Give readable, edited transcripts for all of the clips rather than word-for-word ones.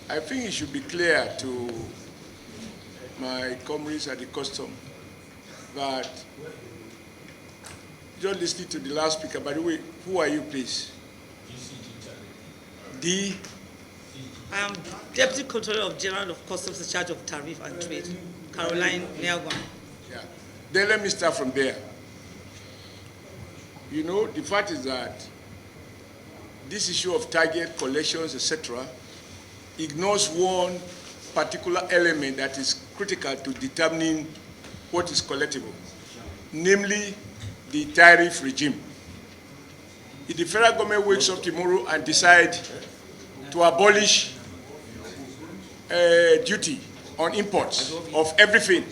I think it should be clear to my comrades at the custom that, just listening to the last speaker, by the way, who are you, please? I am Deputy Controller General of Customs in charge of Tariff and Trade, Caroline Niagwan. Yeah. Then let me start from there. You know, the fact is that this issue of target collections, etc., ignores one particular element that is critical to determining what is collectible, namely the tariff regime. If the federal government wakes up tomorrow and decides to abolish duty on imports of everything,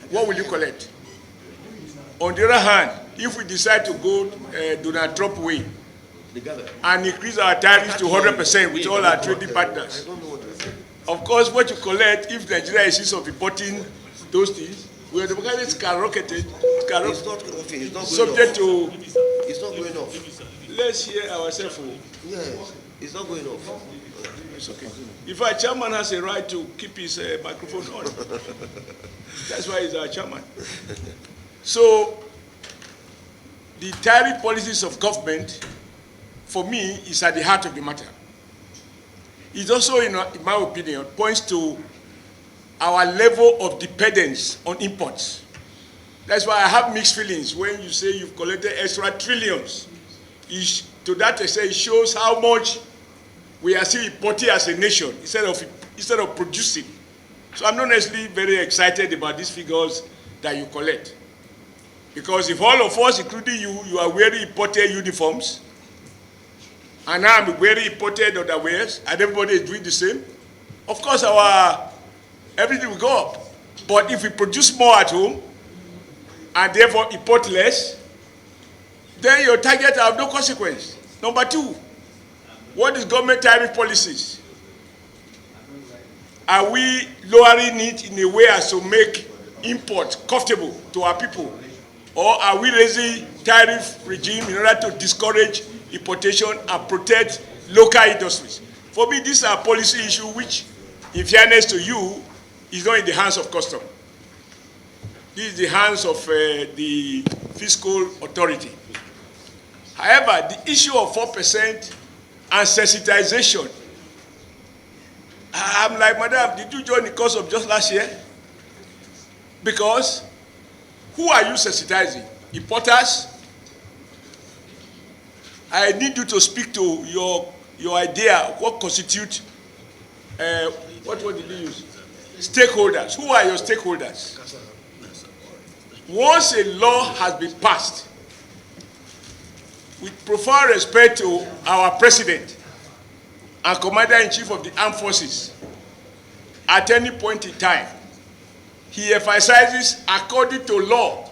what will you collect? On the other hand, if we decide to go Donald Trump way and increase our tariffs to 100% with all our trading partners, of course, what you collect, if Nigeria insists of importing those things, we are skyrocketed, subject to... It's not going off. Let's hear ourselves. Yes, it's not going off. It's okay. If our chairman has a right to keep his microphone on, that's why he's our chairman. So, the tariff policies of government, for me, is at the heart of the matter. It also, in my opinion, points to our level of dependence on imports. That's why I have mixed feelings when you say you've collected extra trillions. To that extent, it shows how much we are still importing as a nation instead of producing. So I'm not necessarily very excited about these figures that you collect. Because if all of us, including you are wearing imported uniforms, and I'm wearing imported underwears, and everybody is doing the same, of course everything will go up. But if we produce more at home, and therefore import less, then your target have no consequence. Number two, what is government tariff policies? Are we lowering it in a way as to make import comfortable to our people? Or are we raising tariff regime in order to discourage importation and protect local industries? For me, these are policy issues which, in fairness to you, is not in the hands of custom. This is the hands of the fiscal authority. However, the issue of 4% and sensitization, I'm like, madam, did you join the course of just last year? Because who are you sensitizing? Importers? I need you to speak to your idea, what constitutes, what word did you use? Stakeholders. Who are your stakeholders? Once a law has been passed, with profound respect to our president and commander-in-chief of the armed forces, at any point in time, he emphasizes according to law.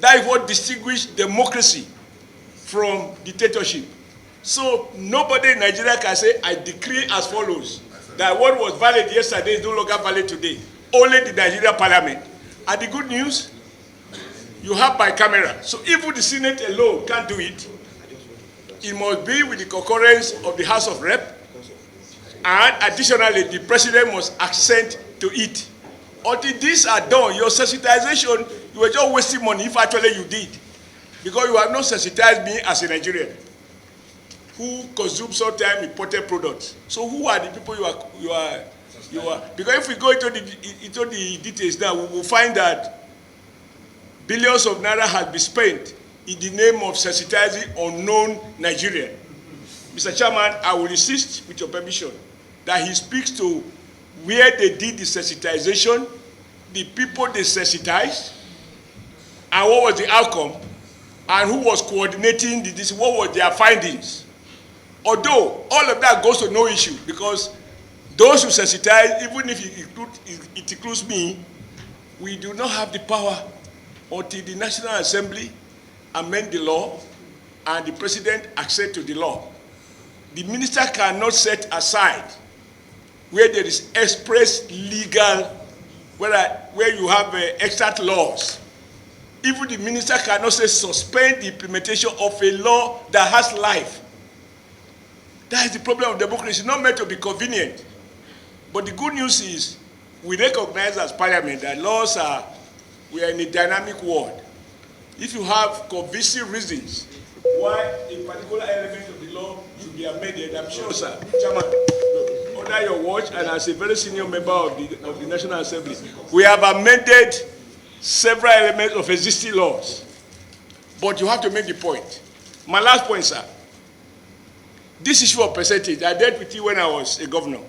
That is what distinguishes democracy from dictatorship. So nobody in Nigeria can say, I decree as follows, that what was valid yesterday is no longer valid today. Only the Nigerian parliament. And the good news, you have bicameral. So even the Senate alone can't do it. It must be with the concurrence of the House of Rep. And additionally, the president must assent to it. Until these are done, your sensitization, you were just wasting money if actually you did. Because you have not sensitized me as a Nigerian who consumes sometimes imported products. So who are the people you are? Because if we go into the details now, we will find that billions of naira has been spent in the name of sensitizing unknown Nigerian. Mr. Chairman, I will insist, with your permission, that he speaks to where they did the sensitization, the people they sensitized, and what was the outcome, and who was coordinating this, what were their findings. Although all of that goes to no issue, because those who sensitize, even if it includes me, we do not have the power until the National Assembly amend the law and the president accede to the law. The minister cannot set aside where there is express legal, where you have extant laws. Even the minister cannot say suspend the implementation of a law that has life. That is the problem of democracy. It's not meant to be convenient. But the good news is, we recognize as parliament that laws we are in a dynamic world. If you have convincing reasons why a particular element of the law should be amended, I'm sure, sir, Chairman, under your watch and as a very senior member of the National Assembly, we have amended several elements of existing laws. But you have to make the point. My last point, sir. This issue of percentage, I dealt with it when I was a governor.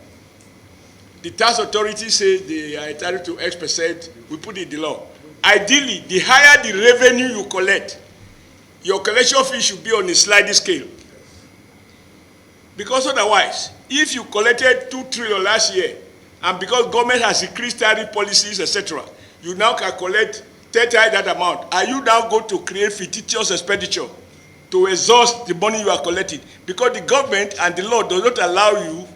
The tax authority says they are entitled to X percent. We put it in the law. Ideally, the higher the revenue you collect, your collection fee should be on a sliding scale. Because otherwise, if you collected 2 trillion last year, and because government has increased tariff policies, etc., you now can collect 10 times that amount, are you now going to create fictitious expenditure to exhaust the money you are collecting? Because the government and the law does not allow you,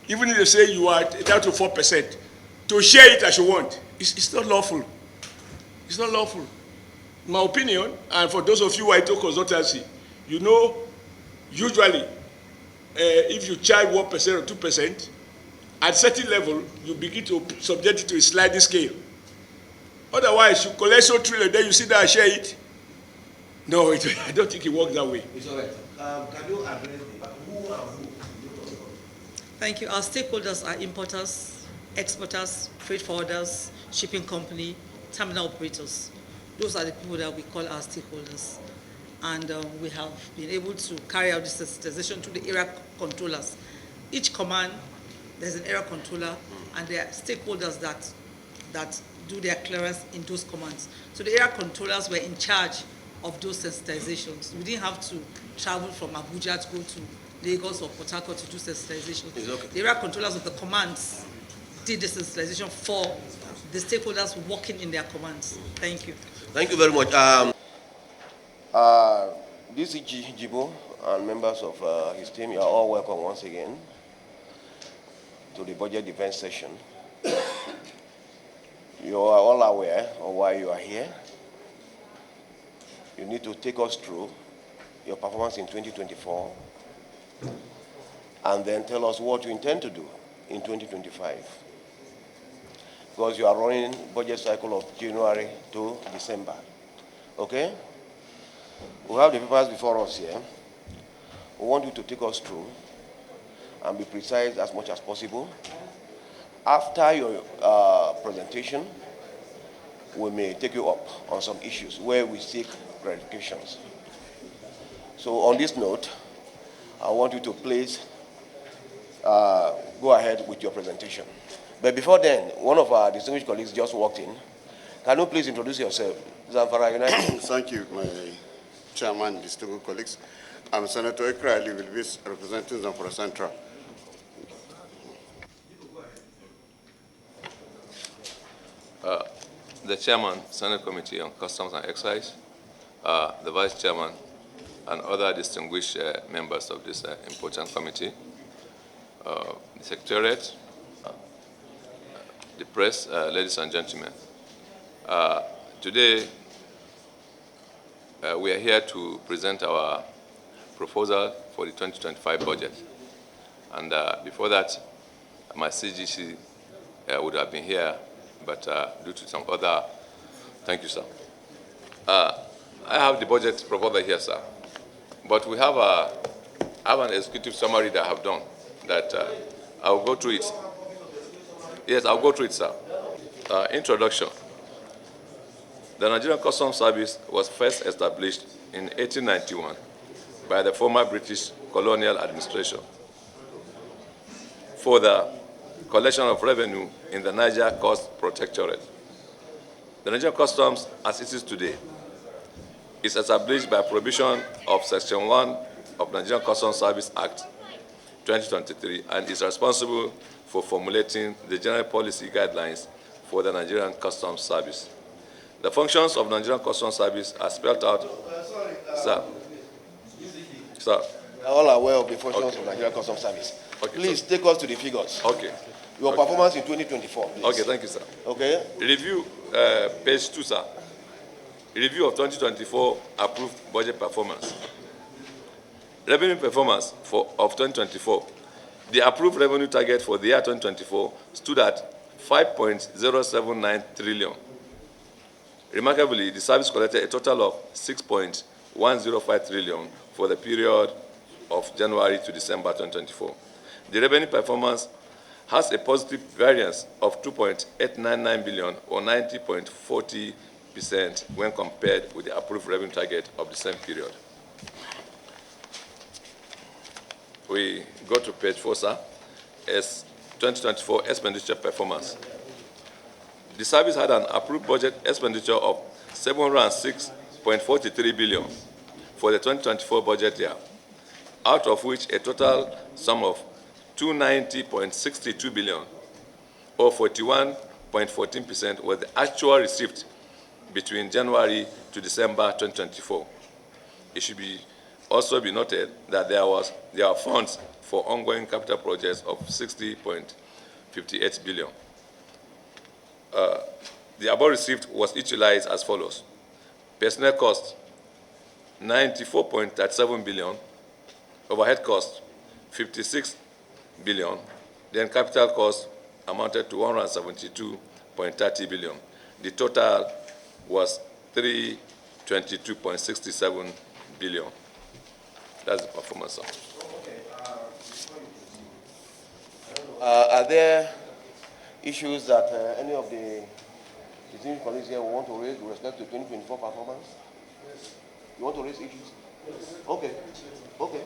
even if they say you are down to 4%, to share it as you want. It's not lawful. It's not lawful. In my opinion, and for those of you who are into consultancy, you know, usually, if you charge 1% or 2%, at a certain level, you begin to subject it to a sliding scale. Otherwise, you collect so trillion, then you sit down and share it. No, I don't think it works that way. It's all right. Can you address who and who? Thank you. Our stakeholders are importers, exporters, freight forwarders, shipping company, terminal operators. Those are the people that we call our stakeholders. And we have been able to carry out this sensitization to the area controllers. Each command, there's an area controller, and there are stakeholders that do their clearance in those commands. So the area controllers were in charge of those sensitizations. We didn't have to travel from Abuja to go to Lagos or Port Harcourt to do sensitization. Okay. The area controllers of the commands did the sensitization for the stakeholders working in their commands. Thank you. Thank you very much. This is Jibo and members of his team. You are all welcome once again to the budget defense session. You are all aware of why you are here. You need to take us through your performance in 2024 and then tell us what you intend to do in 2025. Because you are running budget cycle of January to December. Okay? We have the papers before us here. We want you to take us through and be precise as much as possible. After your presentation, we may take you up on some issues where we seek clarifications. So on this note, I want you to please go ahead with your presentation. But before then, one of our distinguished colleagues just walked in. Can you please introduce yourself? Zamfara United. Thank you, my chairman, distinguished colleagues. I'm Senator Ekra Ali, will be representing Zamfara Central. The chairman, Senate Committee on Customs and Excise, the vice chairman, and other distinguished members of this important committee, the secretariat, the press, ladies and gentlemen. Today, we are here to present our proposal for the 2025 budget. And before that, my CGC would have been here, but due to some other, thank you, sir. I have the budget proposal here, sir. But we have an executive summary that I have done that I'll go through it. Yes, I'll go through it, sir. Introduction. The Nigerian Customs Service was first established in 1891 by the former British colonial administration for the collection of revenue in the Niger Coast Protectorate. The Nigerian Customs, as it is today, is established by provision of Section 1 of Nigerian Customs Service Act 2023 and is responsible for formulating the general policy guidelines for the Nigerian Customs Service. The functions of Nigerian Customs Service are spelled out. Sir. Sir. We are all aware of the functions of Nigerian Customs Service. Okay, please take us to the figures. Okay. Your performance in 2024, please. Okay, thank you, sir. Okay. Review, page 2, sir. Review of 2024 approved budget performance. Revenue performance of 2024. The approved revenue target for the year 2024 stood at 5.079 trillion. Remarkably, the service collected a total of 6.105 trillion for the period of January to December 2024. The revenue performance has a positive variance of 2.899 billion or 90.40% when compared with the approved revenue target of the same period. We go to page 4, sir. As 2024 expenditure performance. The service had an approved budget expenditure of 706.43 billion for the 2024 budget year, out of which a total sum of 290.62 billion, or 41.14%, was the actual received between January to December 2024. It should also be noted that there are funds for ongoing capital projects of 60.58 billion. The above received was utilized as follows: personnel cost 94.37 billion, overhead cost 56 billion, then capital cost amounted to 172.30 billion. The total was 322.67 billion. That's the performance. Are there issues that any of the distinguished colleagues here want to raise with respect to 2024 performance? Yes. You want to raise issues? Yes. Okay. Okay.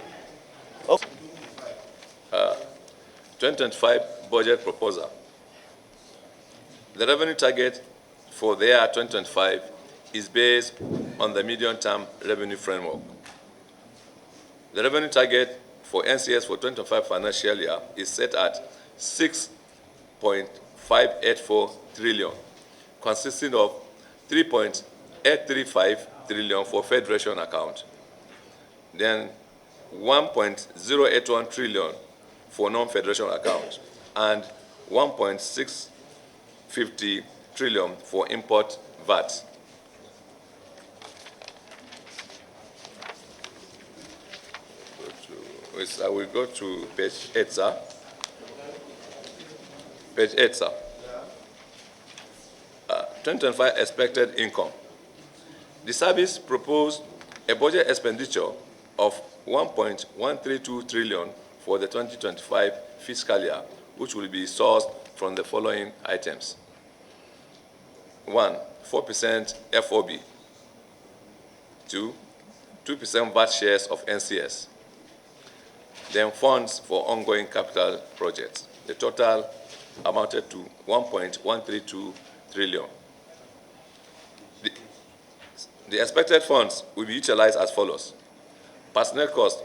2025 budget proposal. The revenue target for the year 2025 is based on the medium-term revenue framework. The revenue target for NCS for 2025 financial year is set at 6.584 trillion, consisting of 3.835 trillion for Federation account, then 1.081 trillion for non-Federation account, and 1.650 trillion for import VAT. I will go to page 8, sir. Page 8, sir. 2025 expected income. The service proposed a budget expenditure of 1.132 trillion for the 2025 fiscal year, which will be sourced from the following items. 1, 4% FOB. 2, 2% VAT shares of NCS. Then funds for ongoing capital projects. The total amounted to 1.132 trillion. The expected funds will be utilized as follows: personnel cost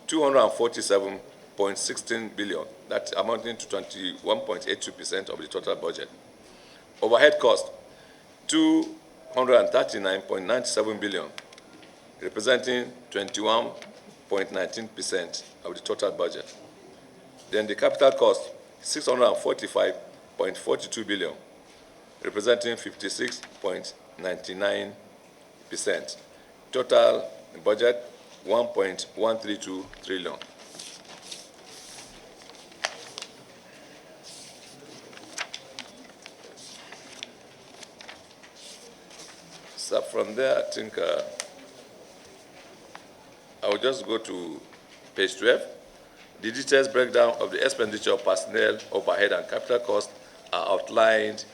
247.16 billion, that's amounting to 21.82% of the total budget. Overhead cost 239.97 billion, representing 21.19% of the total budget. Then the capital cost 645.42 billion, representing 56.99%. Total budget 1.132 trillion. So from there, I think I will just go to page 12. The details breakdown of the expenditure of personnel, overhead, and capital costs are outlined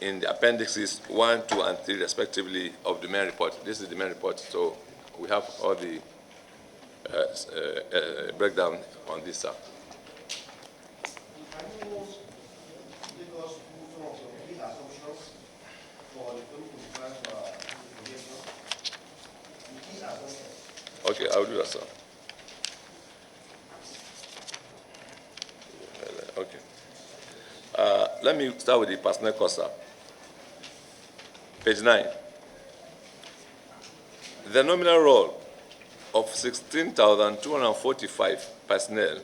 in the appendices 1, 2, and 3, respectively, of the main report. This is the main report, so we have all the breakdown on this, sir. Can you give us some of the key assumptions for the 2025 projection? The key assumptions. Okay, I'll do that, sir. Okay. Let me start with the personnel cost, sir. Page 9. The nominal roll of 16,245 personnel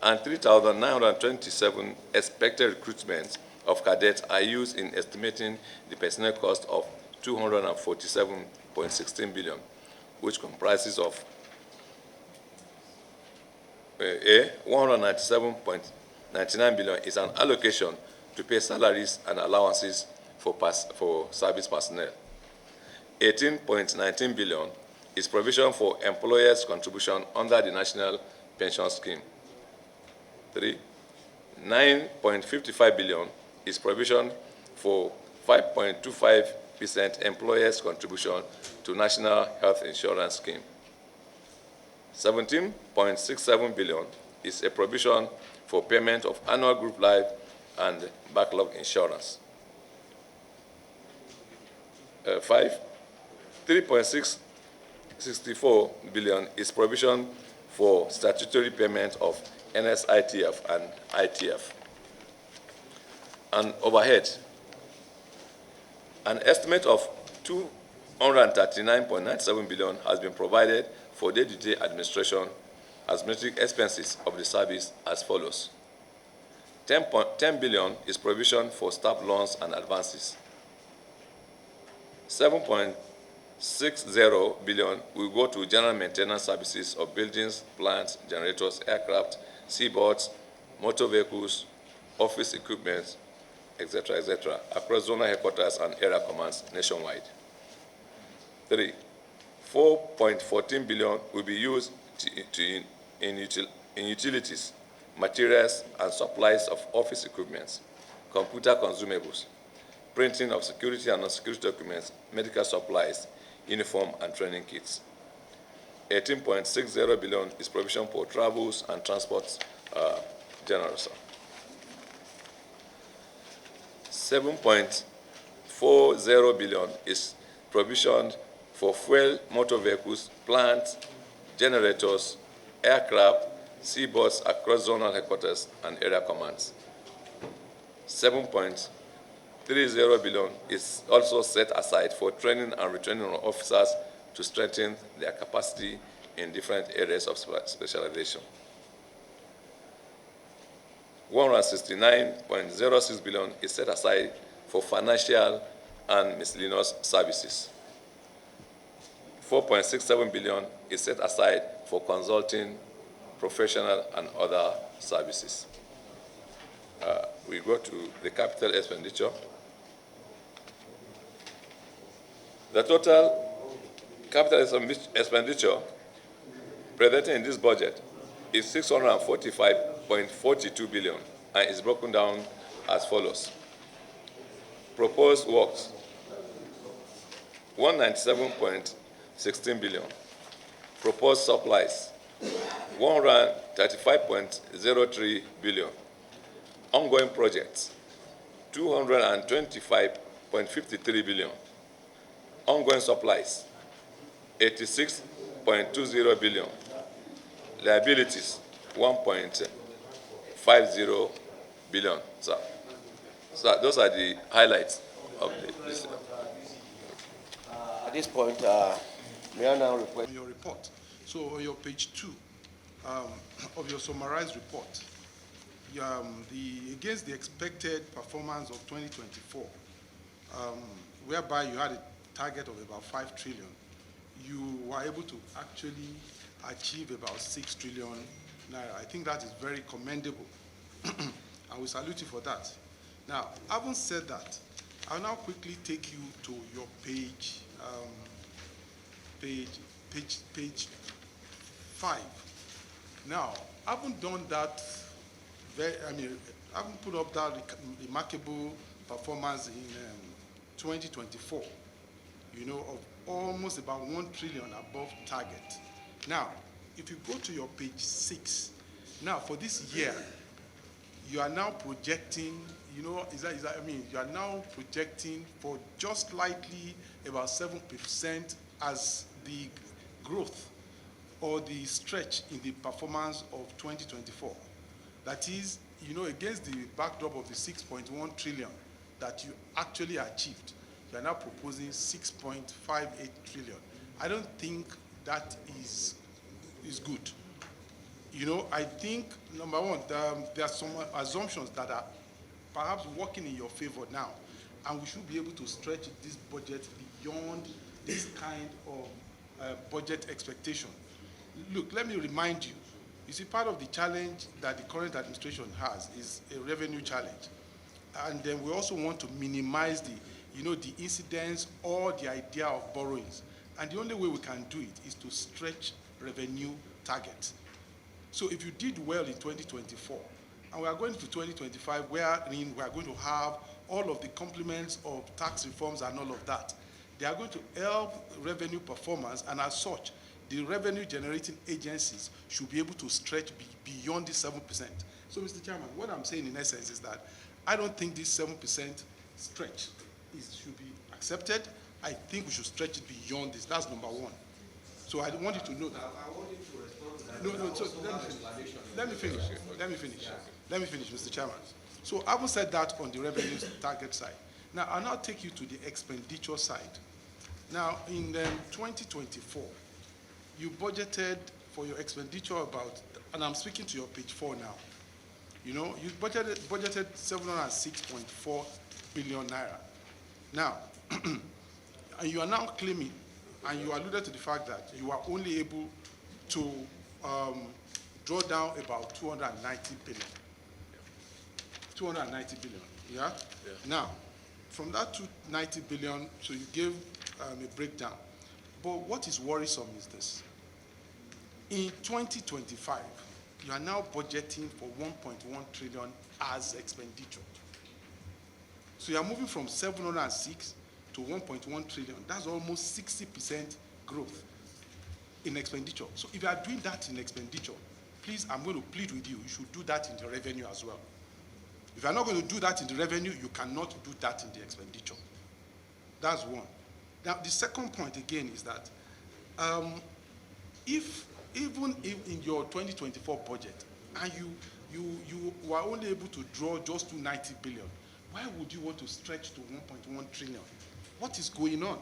and 3,927 expected recruitments of cadets are used in estimating the personnel cost of 247.16 billion, which comprises of 197.99 billion is an allocation to pay salaries and allowances for service personnel. 18.19 billion is provision for employers' contribution under the National Pension Scheme. 3. 9.55 billion is provision for 5.25% employers' contribution to National Health Insurance Scheme. 17.67 billion is a provision for payment of annual group life and backlog insurance. 5. 3.64 billion is provision for statutory payment of NSITF and ITF. And overhead, an estimate of 239.97 billion has been provided for day-to-day administrative expenses of the service as follows. 10 billion is provision for staff loans and advances. 7.60 billion will go to general maintenance services of buildings, plants, generators, aircraft, seaboards, motor vehicles, office equipment, etc., across zonal headquarters and area commands nationwide. 3. 4.14 billion will be used in utilities, materials, and supplies of office equipment, computer consumables, printing of security and non-security documents, medical supplies, uniform and training kits. 18.60 billion is provision for travels and transport generals. 7.40 billion is provision for fuel, motor vehicles, plants, generators, aircraft, seaboards across zonal headquarters and area commands. 7.30 billion is also set aside for training and retraining of officers to strengthen their capacity in different areas of specialization. 169.06 billion is set aside for financial and miscellaneous services. 4.67 billion is set aside for consulting, professional, and other services. We go to the capital expenditure. The total capital expenditure presented in this budget is 645.42 billion and is broken down as follows. Proposed works, 197.16 billion. Proposed supplies, 135.03 billion. Ongoing projects, 225.53 billion. Ongoing supplies, 86.20 billion. Liabilities, 1.50 billion. So those are the highlights of this. At this point, may I now request your report. So on your page 2 of your summarized report, against the expected performance of 2024, whereby you had a target of about 5 trillion, you were able to actually achieve about 6 trillion naira. I think that is very commendable, and we salute you for that. Now, having said that, I'll now quickly take you to your page 5. Now, I haven't done that. I haven't put up that remarkable performance in 2024. Of almost about 1 trillion above target. Now, if you go to your page 6, now for this year, you are now projecting, you are now projecting for just slightly about 7% as the growth or the stretch in the performance of 2024. That is, against the backdrop of the 6.1 trillion that you actually achieved, you are now proposing 6.58 trillion. I don't think that is good. I think, number one, there are some assumptions that are perhaps working in your favor now, and we should be able to stretch this budget beyond this kind of budget expectation. Look, let me remind you You see, part of the challenge that the current administration has is a revenue challenge. And then we also want to minimize the incidence or the idea of borrowings. And the only way we can do it is to stretch revenue targets. So if you did well in 2024, and we are going to 2025, wherein we are going to have all of the complements of tax reforms and all of that, they are going to help revenue performance, and as such, the revenue generating agencies should be able to stretch beyond the 7%. So, Mr. Chairman, what I'm saying in essence is that I don't think this 7% stretch should be accepted. I think we should stretch it beyond this. That's number one. So I want you to know that. I want you to respond to that. No, so let me finish, Mr. Chairman. So I haven't said that on the revenue target side. Now, I'll now take you to the expenditure side. Now, in 2024, you budgeted for your expenditure about, and I'm speaking to your page 4 now, you budgeted 706.4 billion naira. Now, and you are now claiming, and you alluded to the fact that you are only able to draw down about 290 billion. 290 billion, yeah? Now, from that 290 billion, so you gave a breakdown. But what is worrisome is this. In 2025, you are now budgeting for 1.1 trillion as expenditure. So you are moving from 706 to 1.1 trillion. That's almost 60% growth in expenditure. So if you are doing that in expenditure, please, I'm going to plead with you, you should do that in the revenue as well. If you are not going to do that in the revenue, you cannot do that in the expenditure. That's one. Now, the second point again is that even in your 2024 budget, and you were only able to draw just 290 billion, why would you want to stretch to 1.1 trillion? What is going on?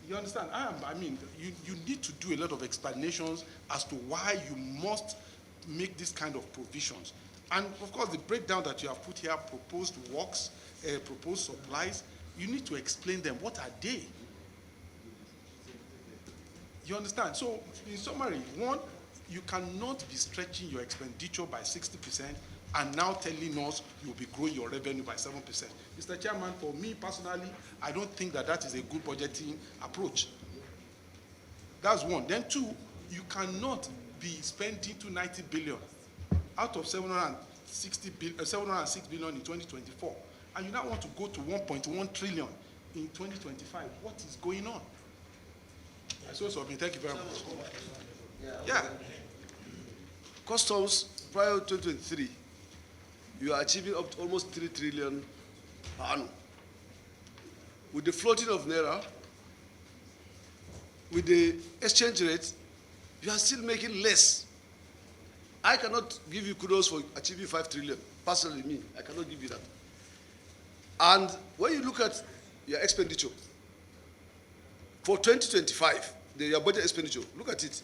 You understand? I mean, you need to do a lot of explanations as to why you must make this kind of provisions. And of course, the breakdown that you have put here, proposed works, proposed supplies, you need to explain them. What are they? You understand? So, in summary, one, you cannot be stretching your expenditure by 60% and now telling us you'll be growing your revenue by 7%. Mr. Chairman, for me personally, I don't think that that is a good budgeting approach. That's one. Then two, you cannot be spending 290 billion out of 706 billion in 2024, and you now want to go to 1.1 trillion in 2025. What is going on? So, thank you very much. Yeah. Customs, prior to 2023, you are achieving up to almost 3 trillion per annum. With the floating of Naira, with the exchange rate, you are still making less. I cannot give you kudos for achieving 5 trillion. Personally, me, I cannot give you that. And when you look at your expenditure, for 2025, your budget expenditure, look at it.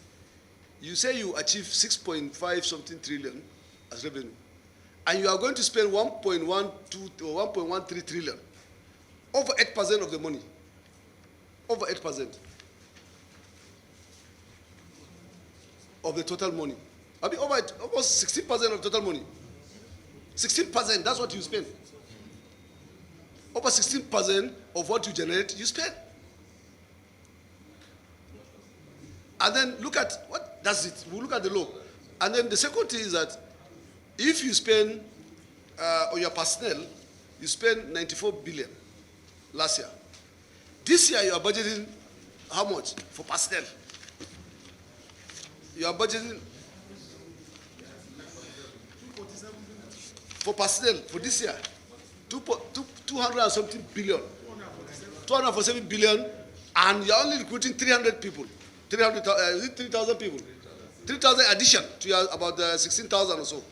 You say you achieve 6.5 something trillion as revenue, and you are going to spend 1.12 or 1.13 trillion, over 8% of the money, over 8% of the total money. I mean, almost 16% of total money. 16%, that's what you spend. Over 16% of what you generate, you spend. And then look at what, that's it. We'll look at the law. And then the second thing is that if you spend on your personnel, you spend 94 billion last year. This year you are budgeting how much for personnel? You are budgeting for personnel for this year 200 and something billion, 247 billion, and you are only recruiting 300 people. 3,000 people. 3,000 addition to your about 16,000 or so.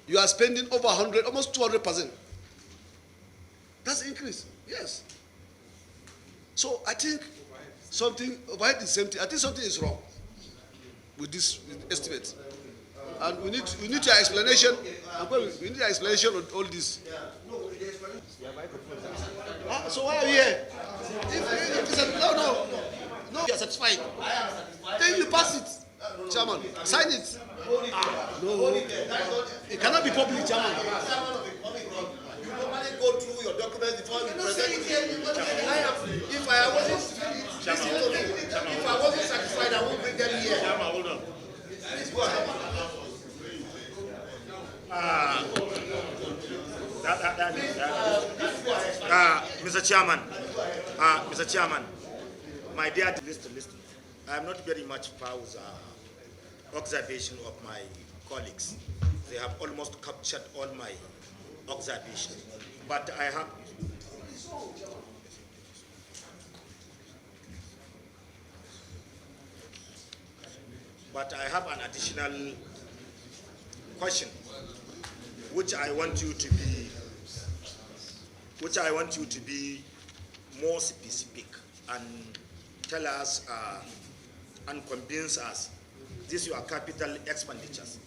You are spending over 100, almost 200%. That's an increase, yes. So I think something, overhead the same thing. I think something is wrong with this estimate. And we need your explanation. We need your explanation on all this. So why are you here? No. No, you are satisfied. I am satisfied. Then you pass it, Chairman. Sign it. No, it cannot be public, Chairman. You normally go through your documents before you present it. If I wasn't satisfied, I won't bring them here. Hold on. Please go ahead. Mr. Chairman, my dear listen. I am not very much fond observation of my colleagues. They have almost captured all my observations. But I have an additional question, which I want you to be more specific and tell us and convince us. These are capital expenditures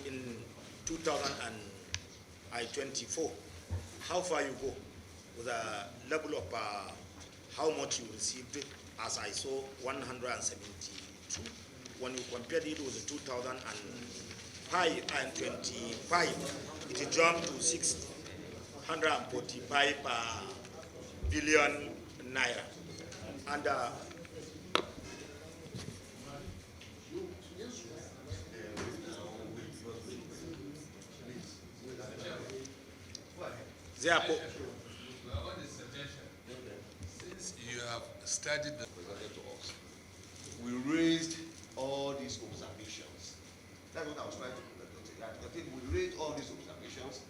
in 2024. How far you go with a level of how much you received, as I saw 172. When you compared it with the 2005 and 25, it jumped to 645 billion naira. And therefore, since you have studied the presented to us, we raised all these observations. That's what I was trying to say. I think we raised all these observations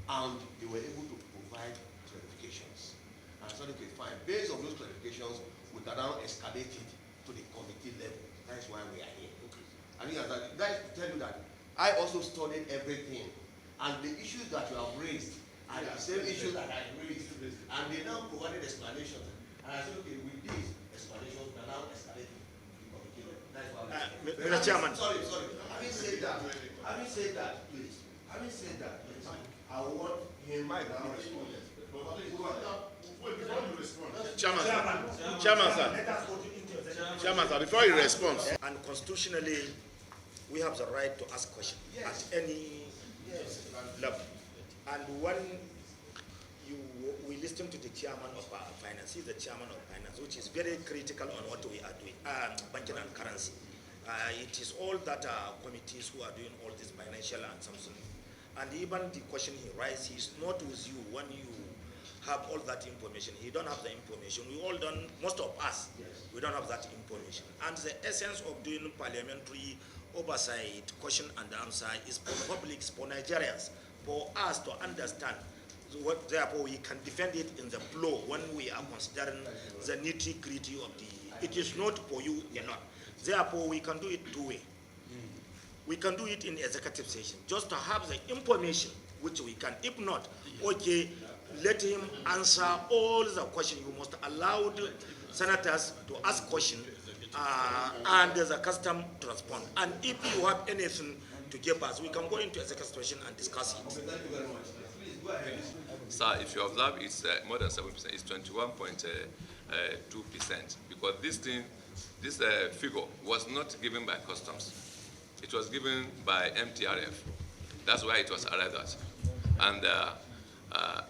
and they were able to provide clarifications. And I said, okay, fine. Based on those clarifications, we can now escalate it to the committee level. That's why we are here. Okay. I mean, that is to tell you that I also studied everything. And the issues that you have raised are the same issues that I raised. And they now provided explanations. And I said, okay, with these explanations, we can now escalate it to the committee level. That's why Mr. Chairman. Sorry. Having said that, please. Having said that, please, I want him now respond. Chairman, sir, before you respond. And constitutionally, we have the right to ask questions at any level. And when we listen to the chairman of finance, he's the chairman of finance, which is very critical on what we are doing, banking and currency. It is all that committees who are doing all this financial and something. And even the question he raises, he's not with you when you have all that information. He don't have the information. We all don't, most of us, we don't have that information. And the essence of doing parliamentary oversight, question and answer is for the public, for Nigerians, for us to understand what, therefore we can defend it in the flow when we are considering the nitty-gritty of the, it is not for you alone. Therefore, we can do it two ways. We can do it in executive session, just to have the information which we can. If not, okay, let him answer all the questions. You must allow the senators to ask questions and the custom to respond. And if you have anything to give us, we can go into executive session and discuss it. Thank you very much. Please go ahead. Sir, if you observe, it's more than 7%. It's 21.2%. Because this figure was not given by customs. It was given by MTRF. That's why it was arrived at. And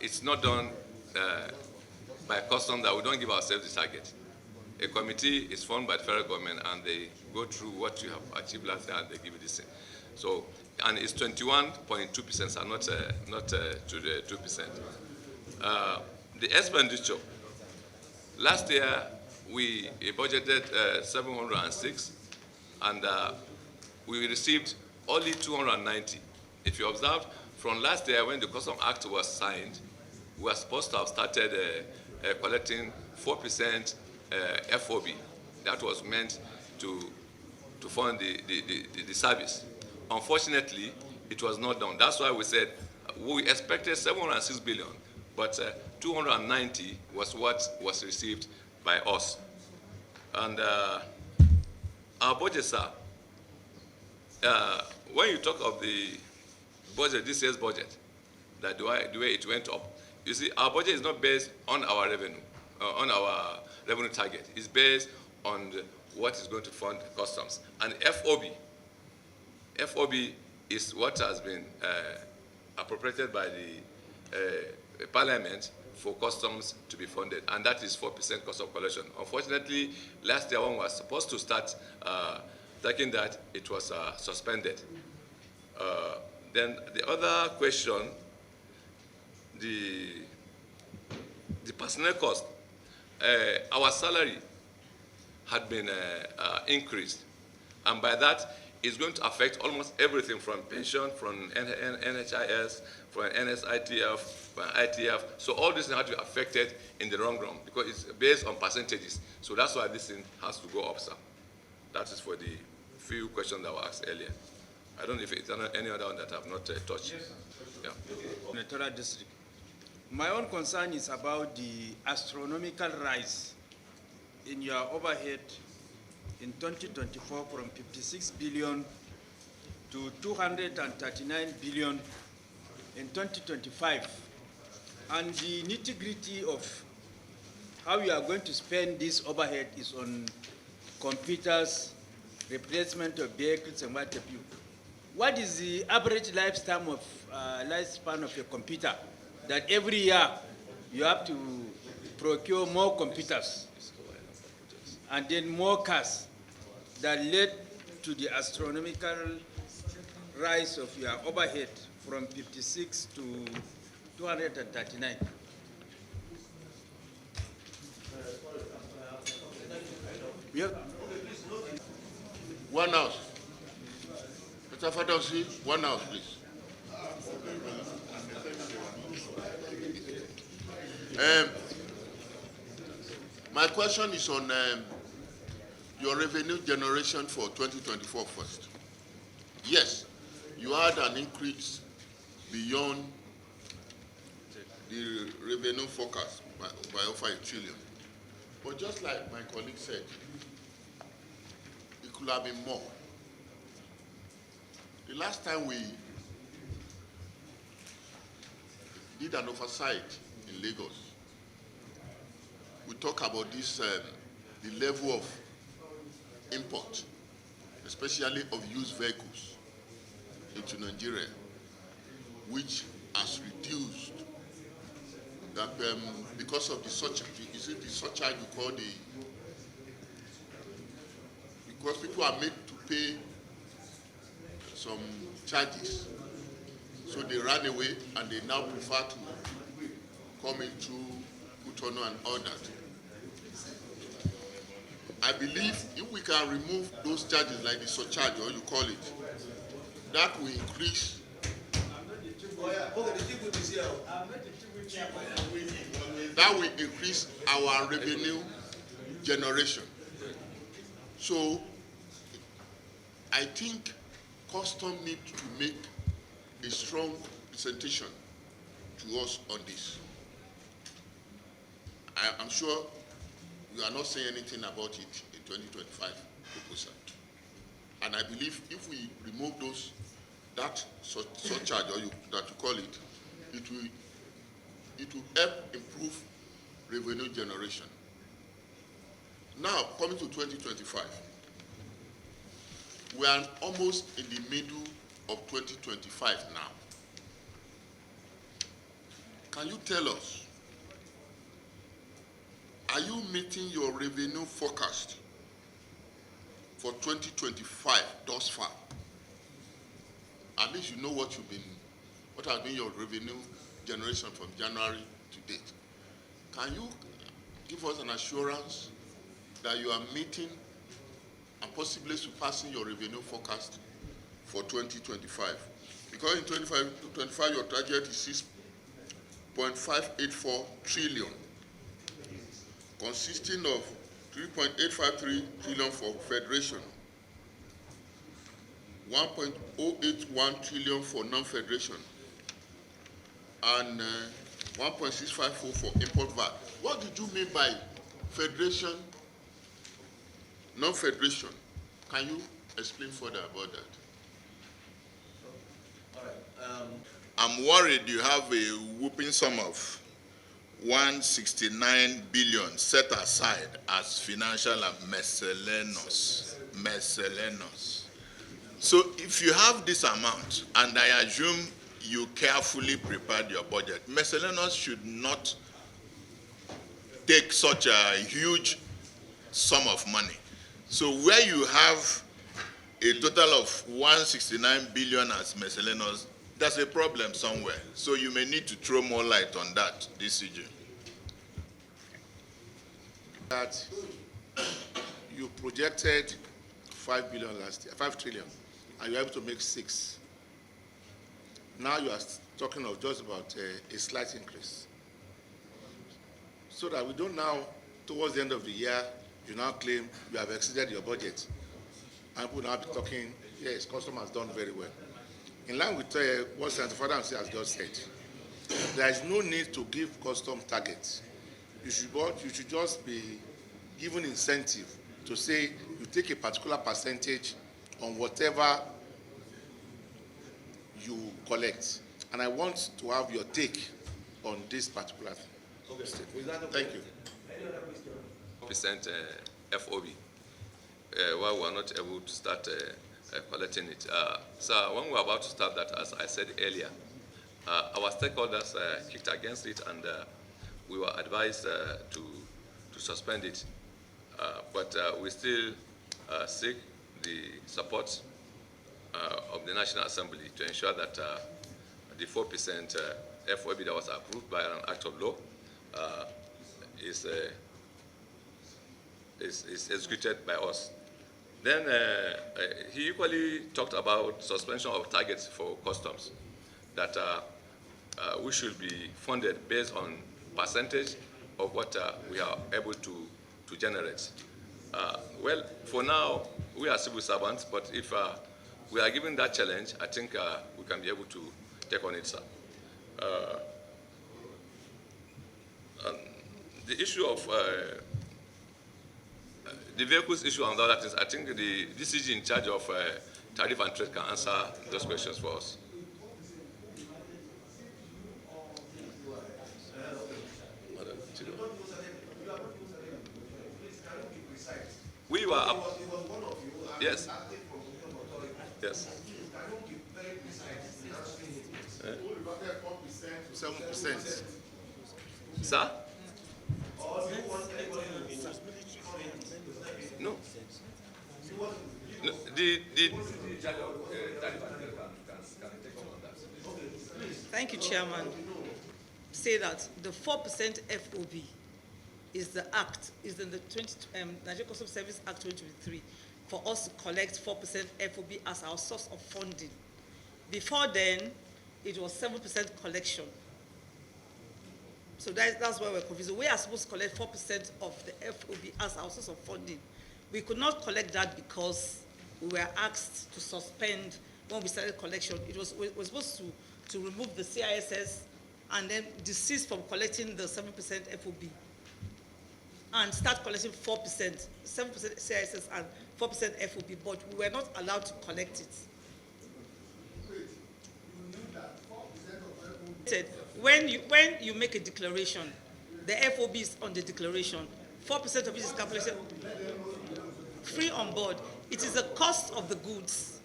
it's not done by customs that we don't give ourselves the target. A committee is formed by the federal government and they go through what you have achieved last year and they give you this thing. So, and it's 21.2%, so not to the 2%. The expenditure, last year we budgeted 706 and we received only 290. If you observe, from last year when the Custom Act was signed, we were supposed to have started collecting 4% FOB. That was meant to fund the service. Unfortunately, it was not done. That's why we said we expected 706 billion, but 290 was what was received by us. And our budget, sir, when you talk of the budget, this year's budget, that the way it went up, you see, our budget is not based on our revenue, on our revenue target. It's based on what is going to fund customs. And FOB is what has been appropriated by the Parliament for customs to be funded, and that is 4% cost of collection. Unfortunately, last year one was supposed to start taking that, it was suspended. Then the other question, the personnel cost. Our salary had been increased, and by that, it's going to affect almost everything from pension, from NHIS, from NSITF, from ITF. So all this has to be affected in the long run because it's based on percentages. So that's why this thing has to go up, sir. That is for the few questions that were asked earlier. I don't know if it's any other one that I have not touched. Yes, yeah. Senatorial district. My own concern is about the astronomical rise in your overhead in 2024 from 56 billion to 239 billion in 2025. And the nitty-gritty of how you are going to spend this overhead is on computers, replacement of vehicles, and what have you. What is the average lifespan of a computer that every year you have to procure more computers and then more cars that led to the astronomical rise of your overhead from 56 to 239? Yeah. One house. Mr. Fadosi, 1 house, please. My question is on your revenue generation for 2024 first. Yes, you had an increase beyond the revenue forecast by over $1 trillion. But just like my colleague said, it could have been more. The last time we did an oversight in Lagos, we talked about this, the level of import, especially of used vehicles into Nigeria, which has reduced that, because of the surcharge. Is it the surcharge you call because people are made to pay some charges, so they ran away and they now prefer to come into Cotonou and all that. I believe if we can remove those charges like the surcharge, or you call it, that will increase. That will increase our revenue generation. So I think custom need to make a strong presentation to us on this. I'm sure you are not saying anything about it in 2025 proposal. And I believe if we remove that surcharge, or that you call it, it will help improve revenue generation. Now, coming to 2025, we are almost in the middle of 2025 now. Can you tell us, are you meeting your revenue forecast for 2025 thus far? At least you know what has been your revenue generation from January to date. Can you give us an assurance that you are meeting and possibly surpassing your revenue forecast for 2025? Because in 2025 your target is 6.584 trillion, consisting of 3.853 trillion for federation, 1.081 trillion for non-federation, and 1.654 for import VAT. What did you mean by federation, non-federation? Can you explain further about that? All right. I'm worried you have a whooping sum of 169 billion set aside as financial and miscellaneous. So if you have this amount, and I assume you carefully prepared your budget, miscellaneous should not take such a huge sum of money. So where you have a total of 169 billion as miscellaneous, there's a problem somewhere. So you may need to throw more light on that this CG. That you projected 5 billion last year, 5 trillion, and you're able to make 6. Now you are talking of just about a slight increase. So that we don't now, towards the end of the year, you now claim you have exceeded your budget. And people now be talking, yes, custom has done very well. In line with what Senator Fadam has just said, there is no need to give custom targets. You should just be given incentive to say you take a particular percentage on whatever you collect. And I want to have your take on this particular thing. Okay. Thank you. Percent FOB. While we are not able to start collecting it. So when we were about to start that, as I said earlier, our stakeholders kicked against it, and we were advised to suspend it. But we still seek the support of the National Assembly to ensure that the 4% FOB that was approved by an act of law is executed by us. Then he equally talked about suspension of targets for customs, that we should be funded based on percentage of what we are able to generate. Well, for now, we are civil servants, but if we are given that challenge, I think we can be able to take on it, sir. The issue of the vehicles issue and other things, I think the DCG in charge of tariff and trade can answer those questions for us. We were up. Yes. Yes. 7%. Sir? No. No. Thank you, Chairman. Say that the 4% FOB is the act, is in the Nigerian Customs Service Act 2023, for us to collect 4% FOB as our source of funding. Before then, it was 7% collection. So that's why we're confused. We are supposed to collect 4% of the FOB as our source of funding. We could not collect that because we were asked to suspend when we started collection. It was we were supposed to remove the CISS and then desist from collecting the 7% FOB and start collecting 4%, 7% CISS and 4% FOB, but we were not allowed to collect it. When you make a declaration, the FOB is on the declaration. 4% of it is calculated free on board. It is the cost of the goods.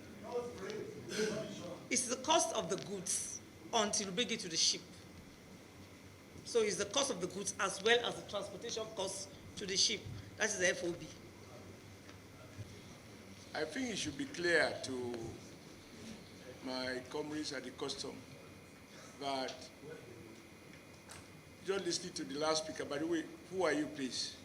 It's the cost of the goods until you bring it to the ship. So it's the cost of the goods as well as the transportation costs to the ship. That is the FOB. I think it should be clear to my comrades at the custom that, just listening to the last speaker, by the way, who are you, please?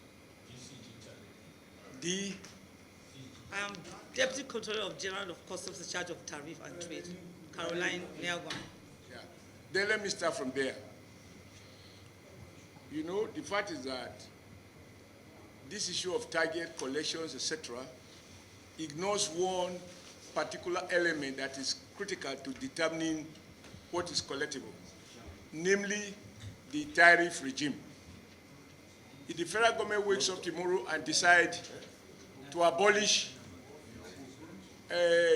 I am Deputy Controller of General of Customs in charge of Tariff and Trade, Caroline Niagwan. Yeah. Then let me start from there. You know, the fact is that this issue of target collections, etc., ignores one particular element that is critical to determining what is collectible, namely the tariff regime. If the federal government wakes up tomorrow and decides to abolish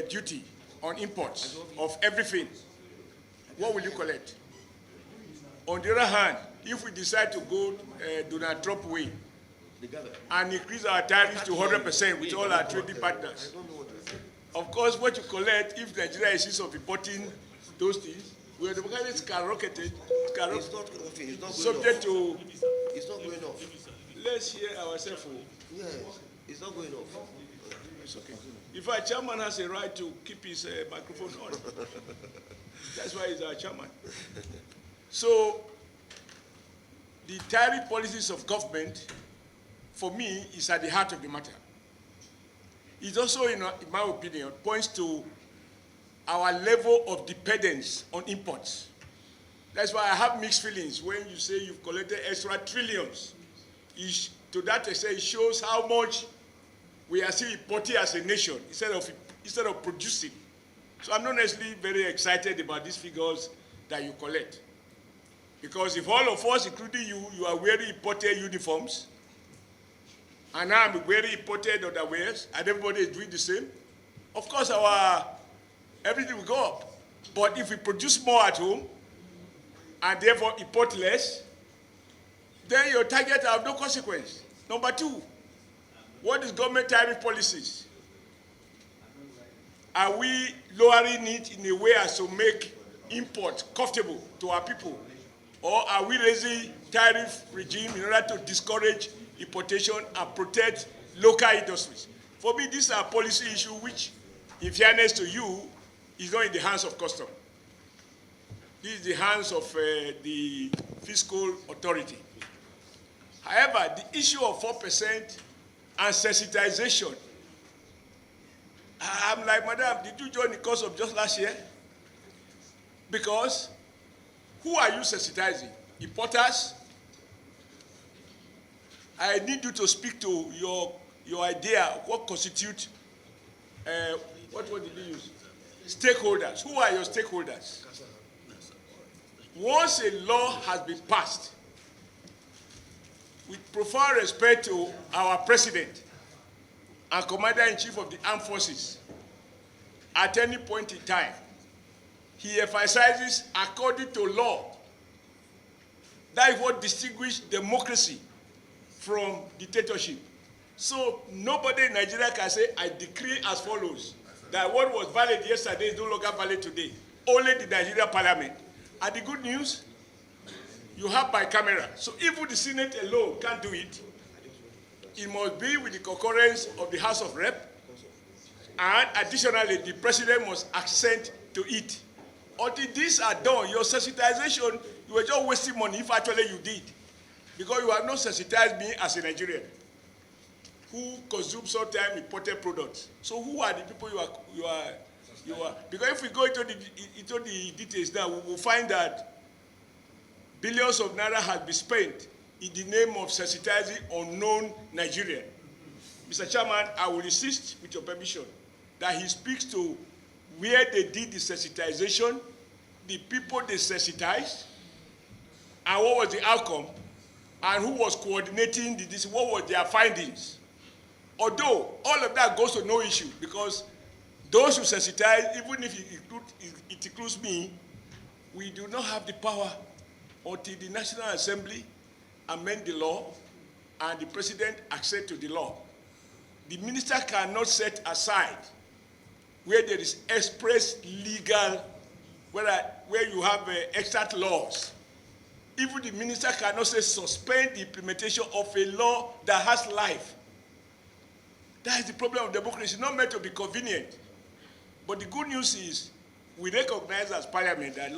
duty on imports of everything, what will you collect? On the other hand, if we decide to go Donald Trump way and increase our tariffs to 100% with all our trading partners, of course, what you collect, if Nigeria insists of importing those things, where the market skyrocketed, subject to... It's not going off. Let's hear ourselves. Yes, it's not going off. It's okay. If our chairman has a right to keep his microphone on, that's why he's our chairman. So, the tariff policies of government, for me, is at the heart of the matter. It also, in my opinion, points to our level of dependence on imports. That's why I have mixed feelings when you say you've collected extra trillions. To that extent, it shows how much we are still importing as a nation instead of producing. So I'm not necessarily very excited about these figures that you collect. Because if all of us, including you are wearing imported uniforms, and I'm wearing imported underwears, and everybody is doing the same, of course everything will go up. But if we produce more at home, and therefore import less, then your target have no consequence. Number two, what is government tariff policies? Are we lowering it in a way as to make import comfortable to our people? Or are we raising tariff regime in order to discourage importation and protect local industries? For me, these are policy issues which, in fairness to you, is not in the hands of custom. This is the hands of the fiscal authority. However, the issue of 4% and sensitization, I'm like, madam, did you join the course of just last year? Because who are you sensitizing? Importers? I need you to speak to your idea of what constitutes, what word did you use? Stakeholders. Who are your stakeholders? Once a law has been passed, with profound respect to our president and commander-in-chief of the armed forces, at any point in time, he emphasizes according to law. That is what distinguishes democracy from dictatorship. So nobody in Nigeria can say, I decree as follows, that what was valid yesterday is no longer valid today. Only the Nigerian parliament. And the good news, you have bicameral. So even the Senate alone can't do it. It must be with the concurrence of the House of Rep. And additionally, the president must assent to it. Until these are done, your sensitization, you were just wasting money if actually you did. Because you have not sensitized me as a Nigerian who consumes sometimes imported products. So who are the people you are? Because if we go into the details now, we will find that billions of naira has been spent in the name of sensitizing unknown Nigerian. Mr. Chairman, I will insist, with your permission, that he speaks to where they did the sensitization, the people they sensitized, and what was the outcome, and who was coordinating this, what were their findings. Although all of that goes to no issue, because those who sensitize, even if it includes me, we do not have the power until the National Assembly amend the law and the president accede to the law. The minister cannot set aside where there is express legal, where you have extant laws. Even the minister cannot say suspend the implementation of a law that has life. That is the problem of democracy. It's not meant to be convenient. But the good news is we recognize as parliament that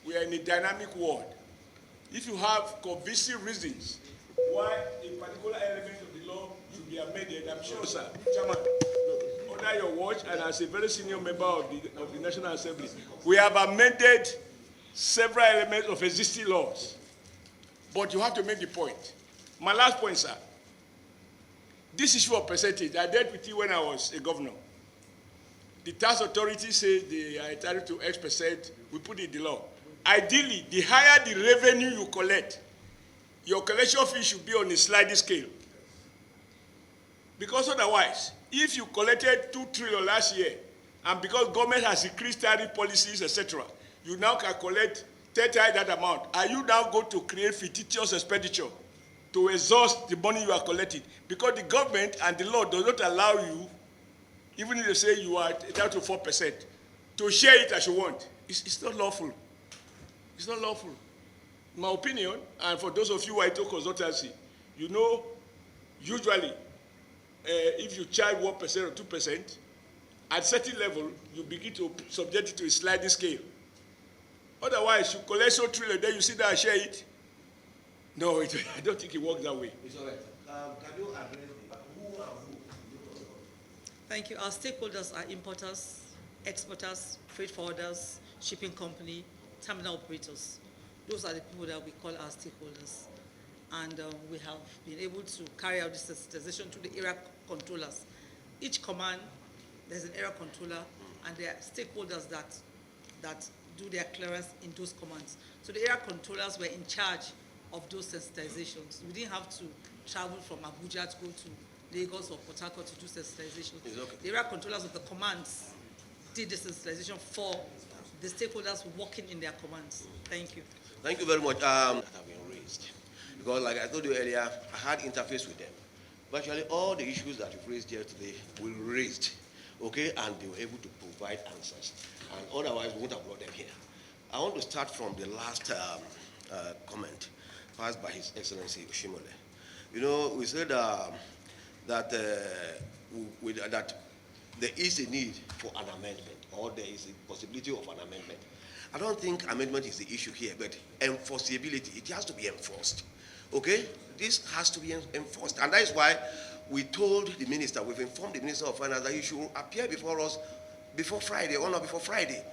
we are in a dynamic world. If you have convincing reasons why a particular element of the law should be amended, I'm sure, sir, Chairman, under your watch and as a very senior member of the National Assembly, we have amended several elements of existing laws. But you have to make the point. My last point, sir. This issue of percentage, I dealt with it when I was a governor. The tax authority says they are entitled to X%, we put it in the law. Ideally, the higher the revenue you collect, your collection fee should be on a sliding scale. Because otherwise, if you collected 2 trillion last year, and because government has increased tariff policies, etc., you now can collect set aside that amount, are you now going to create fictitious expenditure to exhaust the money you are collecting? Because the government and the law does not allow you, even if they say you are down to 4%, to share it as you want. It's not lawful. It's not lawful. In my opinion, and for those of you who are into consultancy, you know, usually, if you charge 1% or 2%, at certain level, you begin to subject it to a sliding scale. Otherwise, you collect so trillion, then you sit down and share it. No, I don't think it works that way. It's all right. Can you address who and who? Thank you. Our stakeholders are importers, exporters, freight forwarders, shipping company, terminal operators. Those are the people that we call our stakeholders. And we have been able to carry out this sensitization to the area controllers. Each command, there's an area controller, and there are stakeholders that do their clearance in those commands. So the area controllers were in charge of those sensitizations. We didn't have to travel from Abuja to go to Lagos or Port Harcourt to do sensitization. Okay. The area controllers of the commands did the sensitization for the stakeholders working in their commands. Thank you. Thank you very much. That have been raised. Because like I told you earlier, I had interface with them. Virtually all the issues that you've raised here today were raised, okay, and they were able to provide answers. And otherwise, we wouldn't have brought them here. I want to start from the last comment passed by His Excellency Oshiomhole. You know, we said that there is a need for an amendment, or there is a possibility of an amendment. I don't think amendment is the issue here, but enforceability, it has to be enforced. Okay? This has to be enforced. And that is why we told the minister, we've informed the Minister of Finance that he should appear before us before Friday, or not before Friday.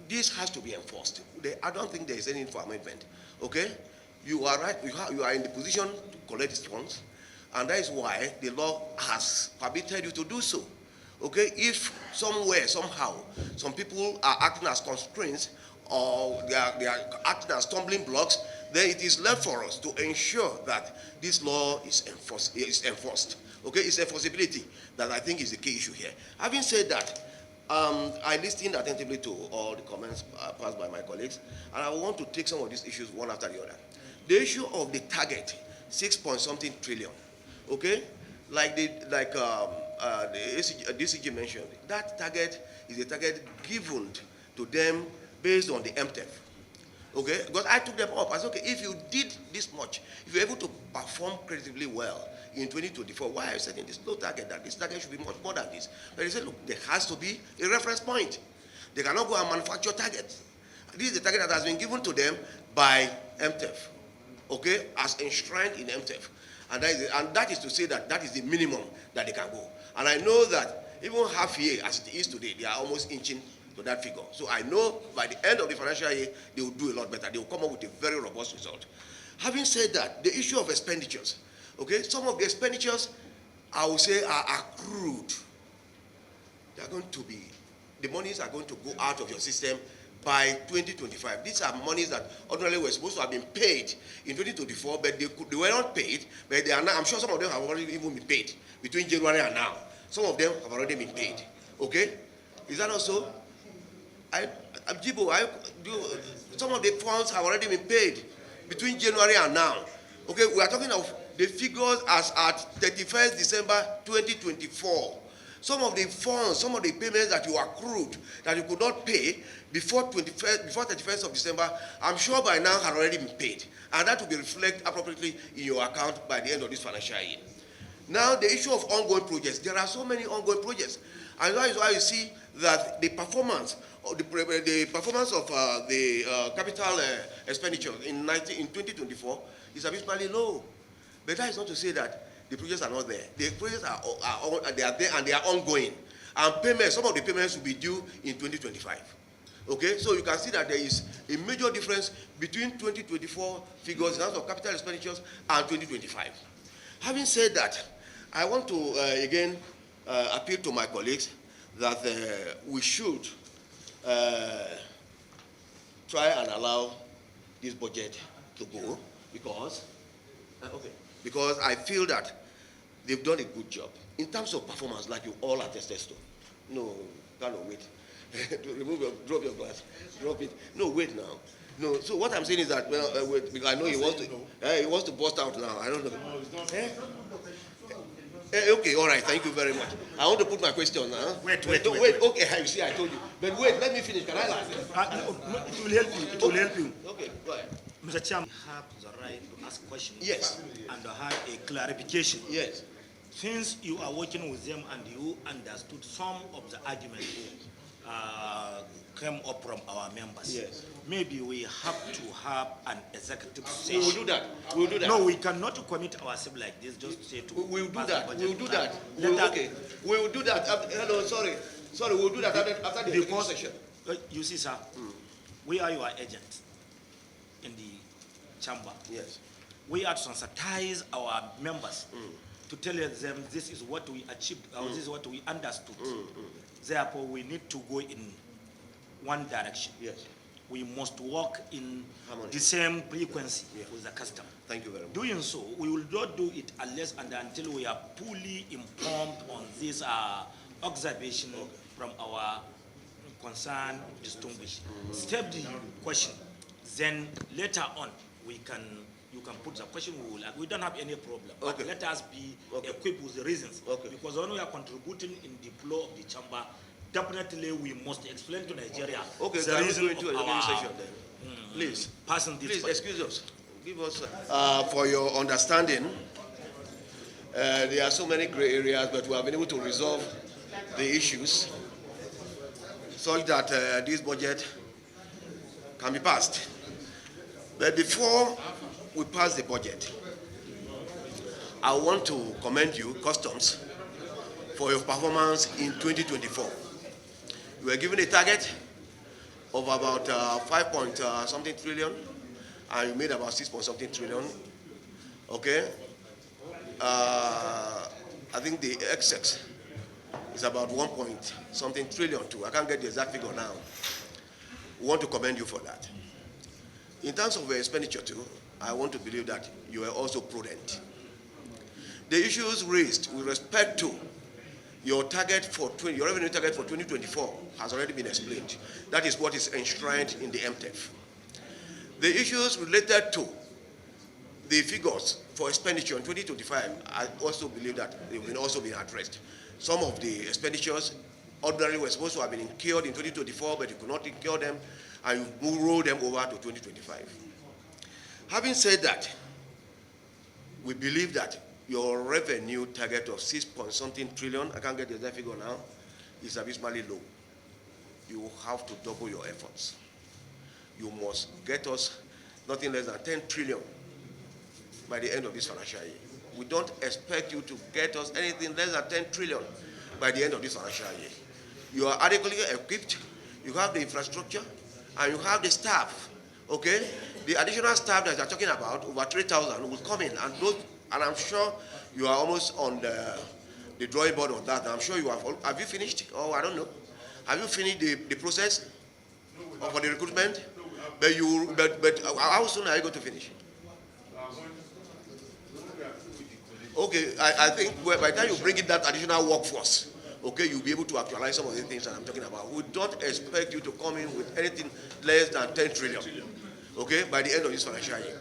This has to be enforced. I don't think there is any need for amendment. Okay? You are right, you are in the position to collect these funds, and that is why the law has permitted you to do so. Okay? If somewhere, somehow, some people are acting as constraints, or they are acting as stumbling blocks, then it is left for us to ensure that this law is enforced. Okay, it's enforceability that I think is the key issue here. Having said that, I listened attentively to all the comments passed by my colleagues, and I want to take some of these issues one after the other. The issue of the target, 6-point-something trillion, okay, like the DCG mentioned, that target is a target given to them based on the MTEF. Okay, because I took them up. I said, okay, if you did this much, if you're able to perform creatively well in 2024, why are you setting this low target? That this target should be much more than this. But they said, look, there has to be a reference point. They cannot go and manufacture targets. This is the target that has been given to them by MTEF, okay, as enshrined in MTEF. And that is to say that that is the minimum that they can go. And I know that even half year, as it is today, they are almost inching to that figure. So I know by the end of the financial year, they will do a lot better. They will come up with a very robust result. Having said that, the issue of expenditures, okay, some of the expenditures, I will say, are accrued. They are going to be, the monies are going to go out of your system by 2025. These are monies that ordinarily were supposed to have been paid in 2024, but they were not paid, but they are now, I'm sure some of them have already even been paid between January and now. Some of them have already been paid, okay? Is that also? Some of the funds have already been paid between January and now. Okay, we are talking of the figures as at 31st December 2024. Some of the funds, some of the payments that you accrued that you could not pay before 31st of December, I'm sure by now have already been paid. And that will be reflected appropriately in your account by the end of this financial year. Now, the issue of ongoing projects. There are so many ongoing projects. And that is why you see that the performance of the capital expenditure in 2024 is abysmally low. But that is not to say that the projects are not there. The projects are there and they are ongoing. And payments, some of the payments will be due in 2025. Okay, so you can see that there is a major difference between 2024 figures in terms of capital expenditures and 2025. Having said that, I want to again appeal to my colleagues that we should try and allow this budget to go because I feel that they've done a good job in terms of performance, like you all attested to. No, cannot wait. Drop your glass. Drop it. No, wait now. No, so what I'm saying is that, well, wait, because I know he wants to burst out now. I don't know. Okay, all right, thank you very much. I want to put my question now. Wait. Okay, you see, I told you. But wait, let me finish. Can I laugh? It will help you. It will help you. Okay, go ahead. Mr. Chairman, you have the right to ask questions. Yes. And to have a clarification. Yes. Since you are working with them and you understood some of the arguments came up from our members, yes, maybe we have to have an executive session. We will do that. We will do that. No, we cannot commit ourselves like this. Just say to. We will do that. We will do that. Okay. We will do that. Hello, sorry. We will do that after the executive session. You see, sir, we are your agents in the chamber. Yes. We are to sensitize our members to tell them this is what we achieved, or this is what we understood. Therefore, we need to go in one direction. Yes. We must work in harmony, the same frequency with the customer. Thank you very much. Doing so, we will not do it unless and until we are fully informed on this observation from our concerned distinguished. Step the question, then later on you can put the question. We don't have any problem. Okay. But let us be equipped with the reasons. Okay. Because when we are contributing in the flow of the chamber, definitely we must explain to Nigeria the reason of our session then. Please, passing this. Please excuse us. Give us for your understanding. There are so many gray areas, but we have been able to resolve the issues such that this budget can be passed. But before we pass the budget, I want to commend you, Customs, for your performance in 2024. You were given a target of about 5 trillion, and you made about 6 something trillion. Okay? I think the excess is about 1 something trillion too. I can't get the exact figure now. We want to commend you for that. In terms of your expenditure too, I want to believe that you are also prudent. The issues raised with respect to your target your revenue target for 2024 has already been explained. That is what is enshrined in the MTEF. The issues related to the figures for expenditure in 2025, I also believe that they will also be addressed. Some of the expenditures ordinarily were supposed to have been incurred in 2024, but you could not incur them, and you roll them over to 2025. Having said that, we believe that your revenue target of 6 something trillion, I can't get the exact figure now, is abysmally low. You have to double your efforts. You must get us nothing less than 10 trillion by the end of this financial year. We don't expect you to get us anything less than 10 trillion by the end of this financial year. You are adequately equipped, you have the infrastructure, and you have the staff, okay? The additional staff that you're talking about, over 3,000, will come in, and I'm sure you are almost on the drawing board on that. I'm sure you have you finished? Oh, I don't know. Have you finished the process for the recruitment? But how soon are you going to finish? Okay, I think by the time you bring in that additional workforce, okay, you'll be able to actualize some of the things that I'm talking about. We don't expect you to come in with anything less than 10 trillion, okay, by the end of this financial year.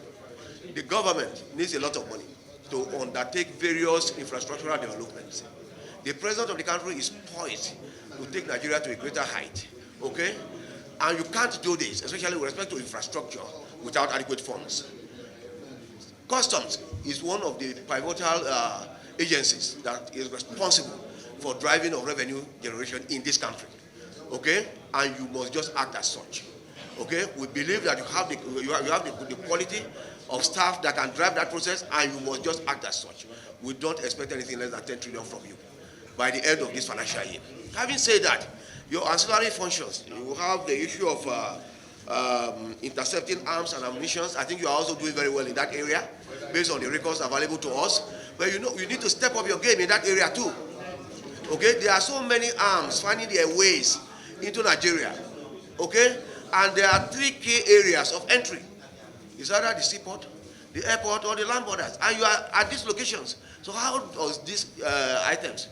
The government needs a lot of money to undertake various infrastructural developments. The president of the country is poised to take Nigeria to a greater height, okay? And you can't do this, especially with respect to infrastructure, without adequate funds. Customs is one of the pivotal agencies that is responsible for driving of revenue generation in this country, okay? And you must just act as such, okay? We believe that you have the quality of staff that can drive that process, and you must just act as such. We don't expect anything less than 10 trillion from you by the end of this financial year. Having said that, your ancillary functions, you have the issue of intercepting arms and ammunition. I think you are also doing very well in that area based on the records available to us. But you know, you need to step up your game in that area too. Okay, there are so many arms finding their ways into Nigeria. Okay, and there are 3 key areas of entry. It's either the seaport, the airport, or the land borders, and you are at these locations. So how does these items,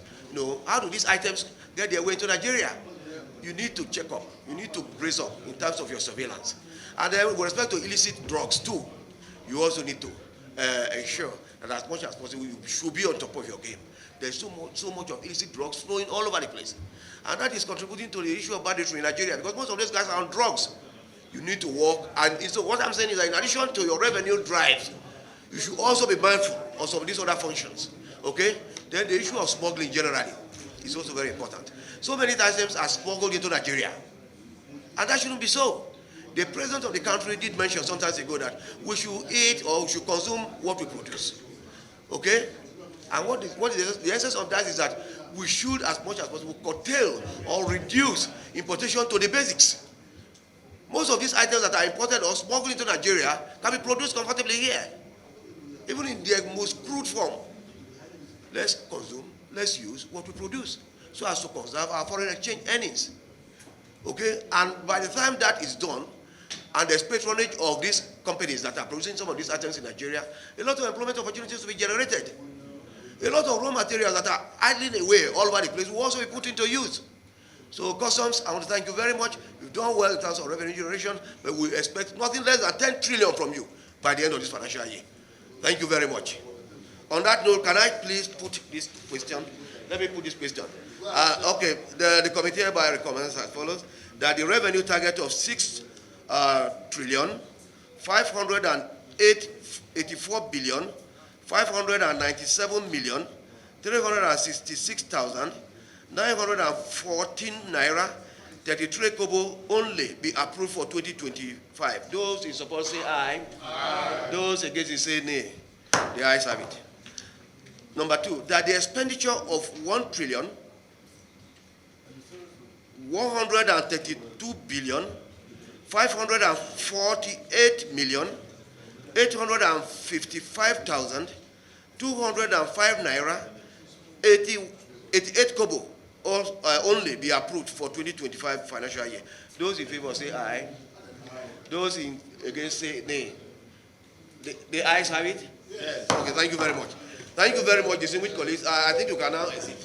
how do these items get their way into Nigeria? you need to check up. You need to brace up in terms of your surveillance. And then with respect to illicit drugs too, you also need to ensure that as much as possible, you should be on top of your game. There's so much of illicit drugs flowing all over the place. And that is contributing to the issue of banditry in Nigeria, because most of these guys are on drugs. You need to work, and so what I'm saying is that in addition to your revenue drives, you should also be mindful of some of these other functions, okay? Then the issue of smuggling generally is also very important. So many items are smuggled into Nigeria, and that shouldn't be so. The president of the country did mention some time ago that we should eat or we should consume what we produce, okay? And what is the essence of that is that we should, as much as possible, curtail or reduce importation to the basics. Most of these items that are imported or smuggled into Nigeria can be produced comfortably here, even in their most crude form. Let's consume, let's use what we produce so as to conserve our foreign exchange earnings. Okay? And by the time that is done, and there's patronage of these companies that are producing some of these items in Nigeria, a lot of employment opportunities will be generated. A lot of raw materials that are idling away all over the place will also be put into use. So Customs, I want to thank you very much. You've done well in terms of revenue generation, but we expect nothing less than 10 trillion from you by the end of this financial year. Thank you very much. On that note, can I please put this question? Let me put this question. Okay, the committee hereby recommends as follows, that the revenue target of 6 trillion 584 billion 597 million 366,000 914 naira 33 kobo only be approved for 2025. Those in support say aye. Aye. Those against it say nay. The ayes have it. Number 2, that the expenditure of 1 trillion 132 billion 548 million 855,000 205 naira 88 kobo only be approved for 2025 financial year. Those in favor say aye. Those against say nay. The ayes have it? Yes. Okay, thank you very much. Thank you very much, distinguished colleagues. I think you can now exit.